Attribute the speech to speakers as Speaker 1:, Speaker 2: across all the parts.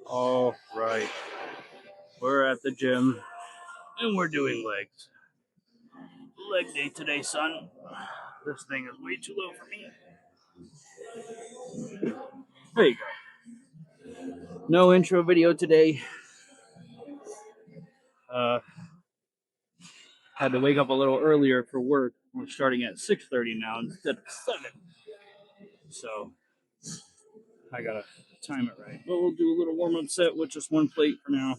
Speaker 1: All right, we're at the gym and we're doing legs. Leg day today, son. This thing is way too low for me. There you go. No intro video today. Uh, had to wake up a little earlier for work. We're starting at 6:30 now instead of 7. So I gotta time it right. But we'll do a little warm up set with just one plate for now.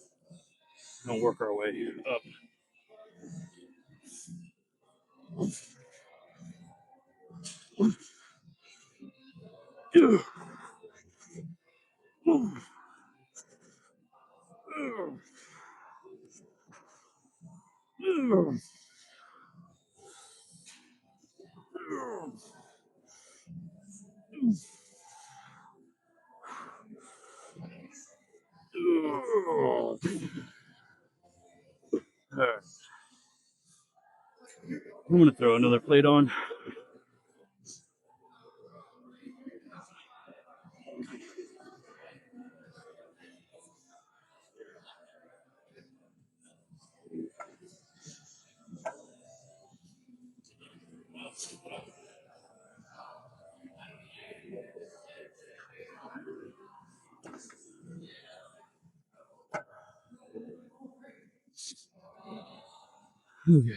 Speaker 1: And work our way up. I'm gonna throw another plate on. Okay.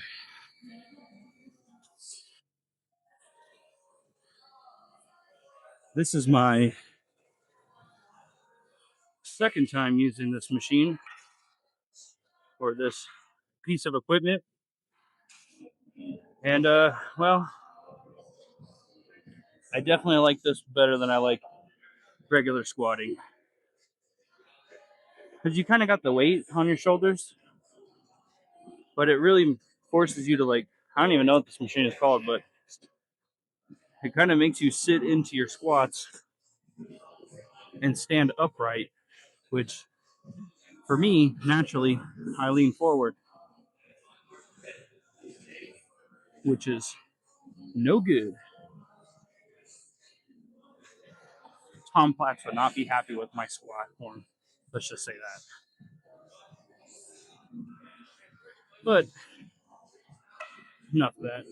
Speaker 1: This is my second time using this machine or this piece of equipment. And well, I definitely like this better than I like regular squatting. Because you kind of got the weight on your shoulders, but it really forces you to, like, I don't even know what this machine is called, but it kind of makes you sit into your squats and stand upright, which for me, naturally, I lean forward, which is no good. Tom Platz would not be happy with my squat form. Let's just say that. But enough of that.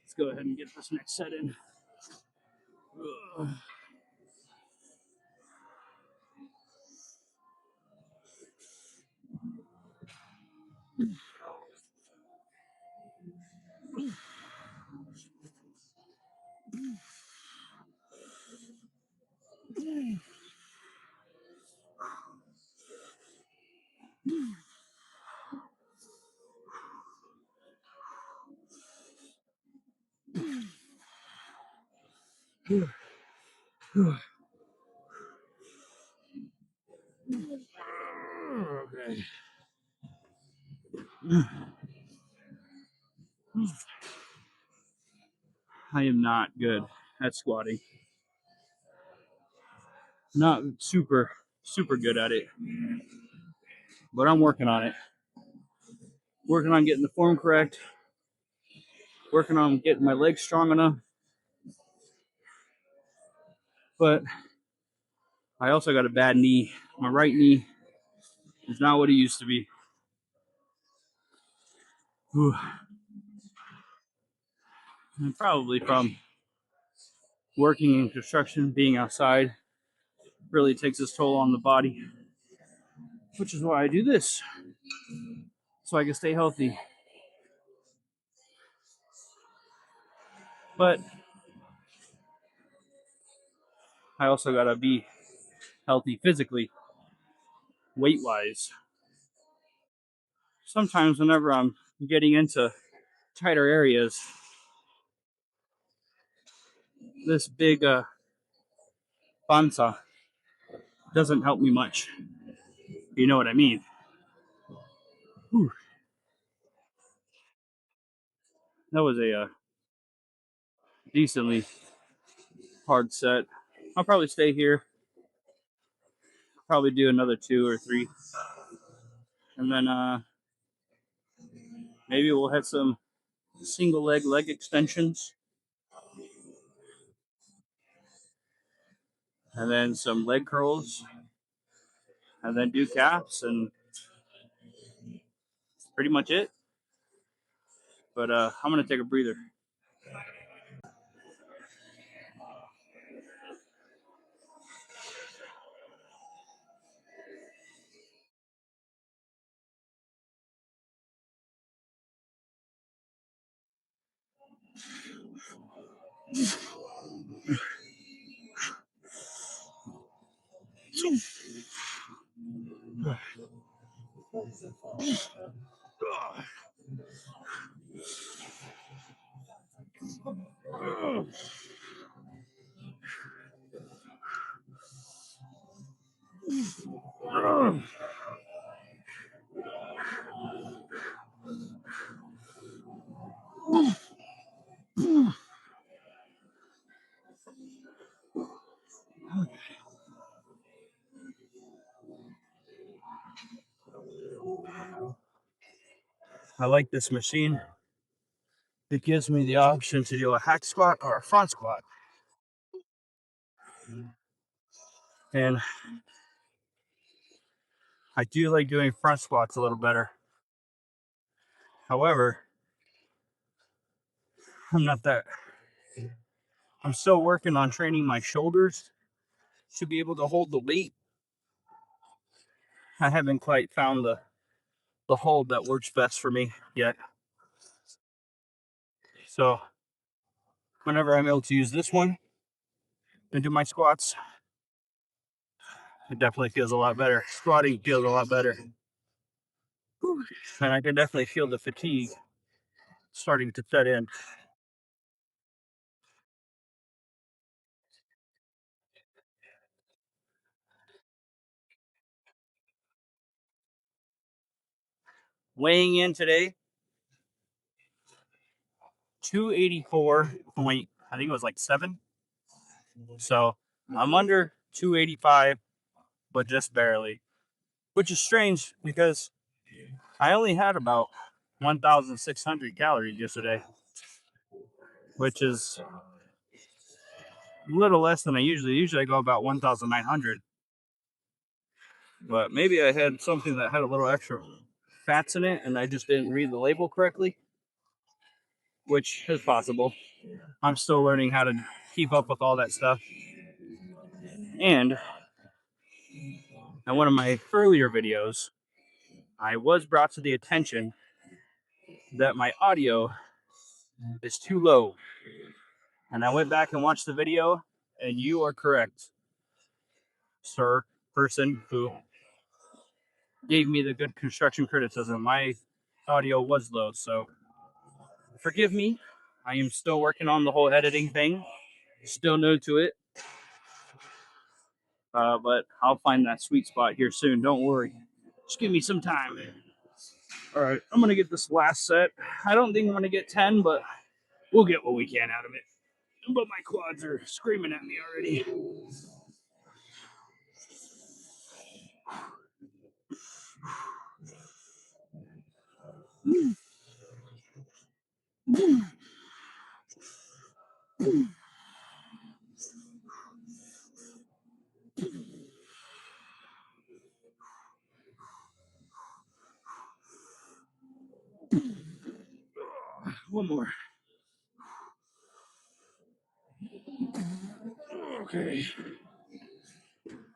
Speaker 1: Let's go ahead and get this next set in. Ugh. Okay. I am not good at squatting. Not super good at it. But I'm working on it. Working on getting the form correct. Working on getting my legs strong enough. But I also got a bad knee. My right knee is not what it used to be. Whew. And probably from working in construction, being outside, really takes its toll on the body. Which is why I do this. So I can stay healthy. But I also gotta be healthy physically, weight wise. Sometimes whenever I'm getting into tighter areas, this big panza doesn't help me much. You know what I mean? Whew. That was a decently hard set. I'll probably stay here. Probably do another 2 or 3, and then maybe we'll hit some single leg extensions, and then some leg curls, and then do calves, and pretty much it. But I'm gonna take a breather. I like this machine. It gives me the option to do a hack squat or a front squat. And I do like doing front squats a little better. However, I'm not that. I'm still working on training my shoulders to be able to hold the weight. I haven't quite found the hold that works best for me yet. So whenever I'm able to use this one and do my squats, it definitely feels a lot better. Squatting feels a lot better. And I can definitely feel the fatigue starting to set in. Weighing in today, 284 point, I think it was like 7. So I'm under 285, but just barely, which is strange because I only had about 1,600 calories yesterday, which is a little less than I usually. Usually I go about 1,900, but maybe I had something that had a little extra fats in it and I just didn't read the label correctly, which is possible. I'm still learning how to keep up with all that stuff. And in one of my earlier videos, I was brought to the attention that my audio is too low. And I went back and watched the video, and you are correct, sir, person who gave me the good construction criticism. My audio was low, so forgive me. I am still working on the whole editing thing, still new to it, but I'll find that sweet spot here soon. Don't worry. Just give me some time. All right, I'm going to get this last set. I don't think I'm going to get 10, but we'll get what we can out of it. But my quads are screaming at me already. One more. Okay.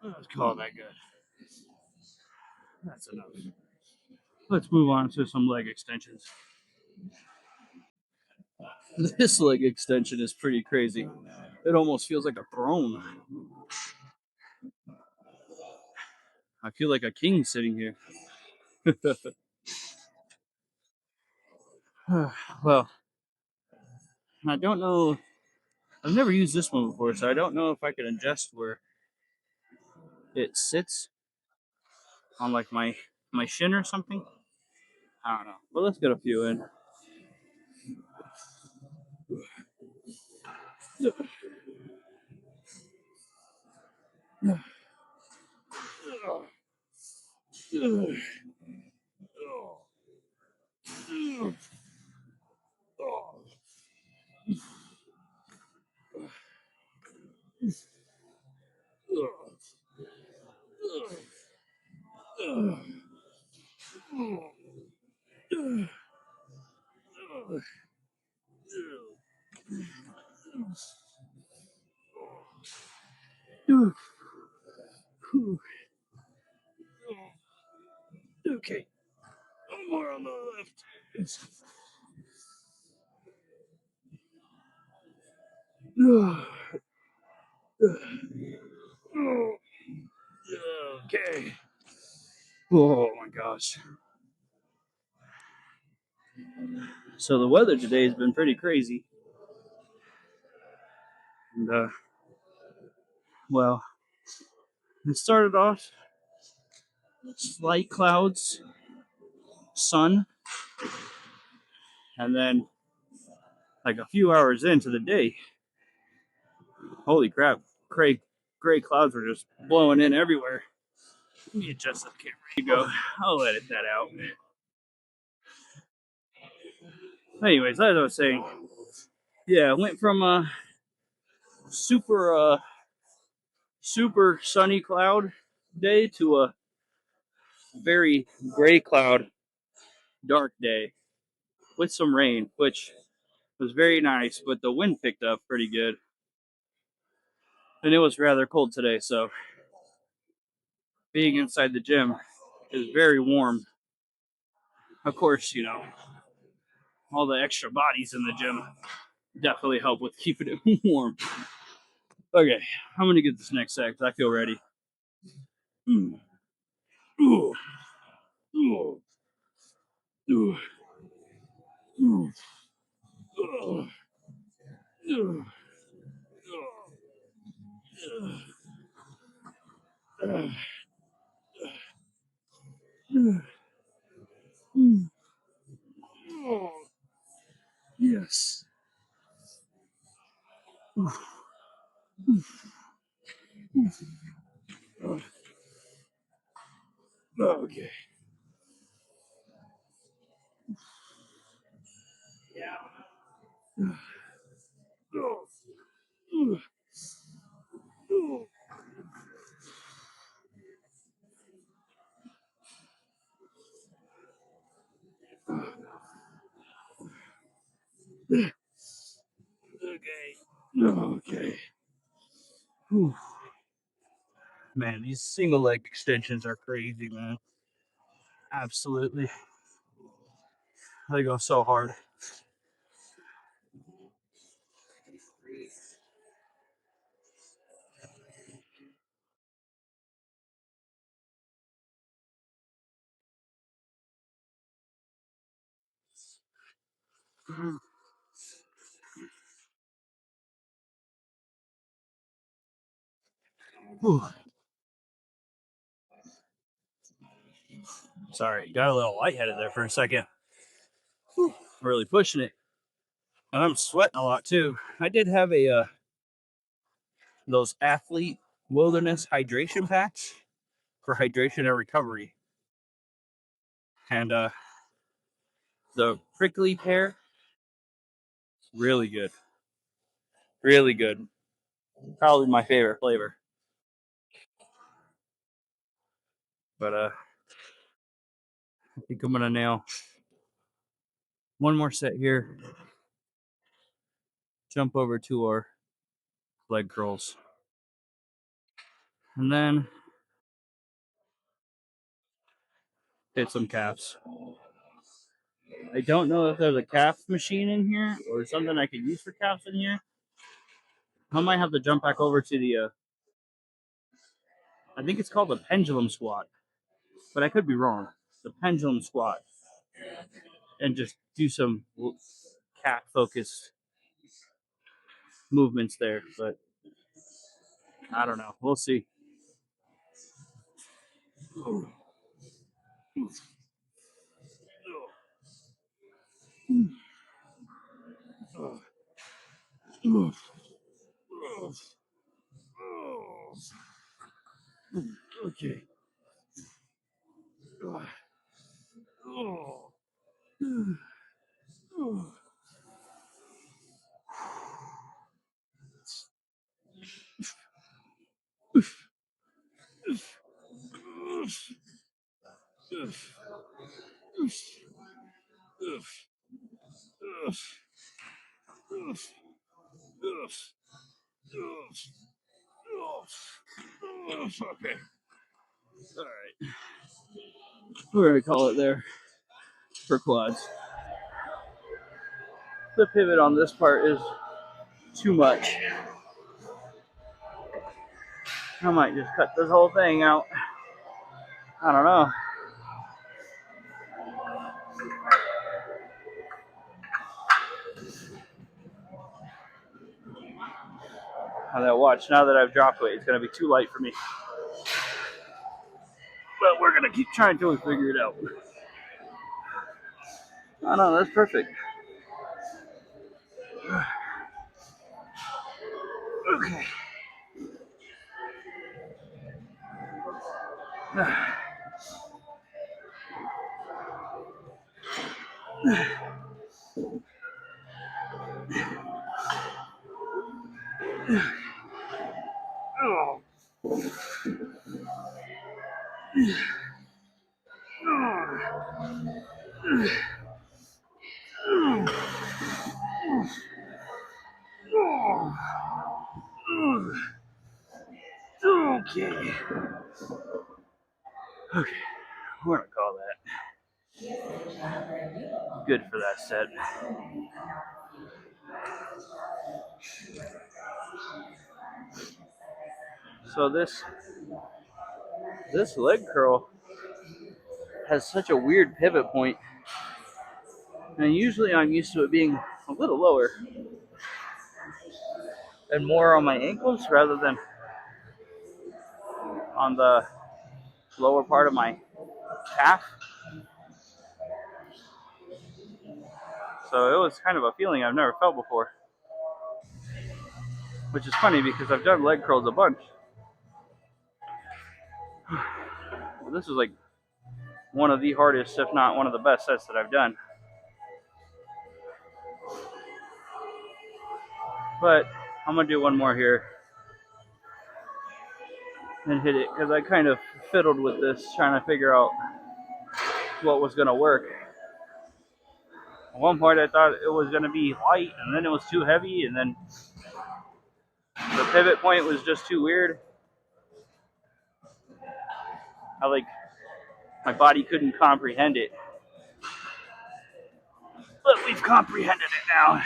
Speaker 1: Let's call that good. That's enough. Let's move on to some leg extensions. This leg extension is pretty crazy. It almost feels like a throne. I feel like a king sitting here. Well, I don't know. I've never used this one before, so I don't know if I can adjust where it sits on like my shin or something. I don't know. But let's get a few in. Okay, more on the left. Okay. Oh my gosh. So the weather today has been pretty crazy. And well, it started off slight clouds, sun, and then like a few hours into the day, holy crap, gray clouds were just blowing in everywhere. Let me adjust the camera. Here you go. I'll edit that out. Anyways, as I was saying, yeah, I went from a super sunny cloud day to a very gray cloud dark day with some rain, which was very nice, but the wind picked up pretty good. And it was rather cold today, so being inside the gym is very warm. Of course, all the extra bodies in the gym definitely help with keeping it warm. Okay, I'm gonna get this next set because I feel ready. Ooh, ooh, ooh, ooh, ooh, ooh, ooh, yes. Okay. Okay. Whew. Man, these single leg extensions are crazy, man. Absolutely. They go so hard. Whew. Sorry, got a little lightheaded there for a second. Whew. Really pushing it. And I'm sweating a lot too. I did have those athlete wilderness hydration packs for hydration and recovery. And the prickly pear, really good. Really good. Probably my favorite flavor. But I think I'm gonna nail one more set here. Jump over to our leg curls. And then hit some calves. I don't know if there's a calf machine in here or something I could use for calves in here. I might have to jump back over to the I think it's called the pendulum squat, but I could be wrong. The pendulum squat, and just do some calf focused movements there. But I don't know. We'll see. Okay. Oof. Oof. Oof. Oof. Oof. Oof. Oof. Oof. Oof. Okay. All right. We're gonna call it there for quads. The pivot on this part is too much. I might just cut this whole thing out. I don't know. Now watch, now that I've dropped weight, it's gonna be too light for me. But we're gonna keep trying until we figure it out. Oh no, that's perfect. Okay. Okay. Okay. We're gonna call that good for that set. So this leg curl has such a weird pivot point, and usually I'm used to it being a little lower and more on my ankles rather than on the lower part of my calf. So it was kind of a feeling I've never felt before, which is funny because I've done leg curls a bunch. This is like one of the hardest, if not one of the best sets that I've done. But I'm gonna do one more here and hit it because I kind of fiddled with this, trying to figure out what was gonna work. At one point I thought it was gonna be light, and then it was too heavy, and then the pivot point was just too weird. My body couldn't comprehend it. But we've comprehended it now.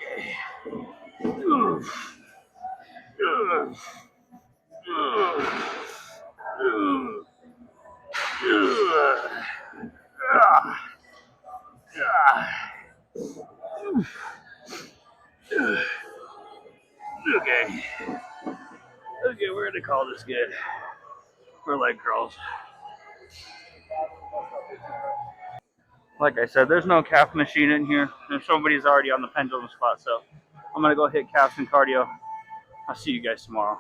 Speaker 1: Okay. Okay. Okay, we're gonna call this good for leg curls. Like I said, there's no calf machine in here, and somebody's already on the pendulum spot, so I'm gonna go hit calves and cardio. I'll see you guys tomorrow.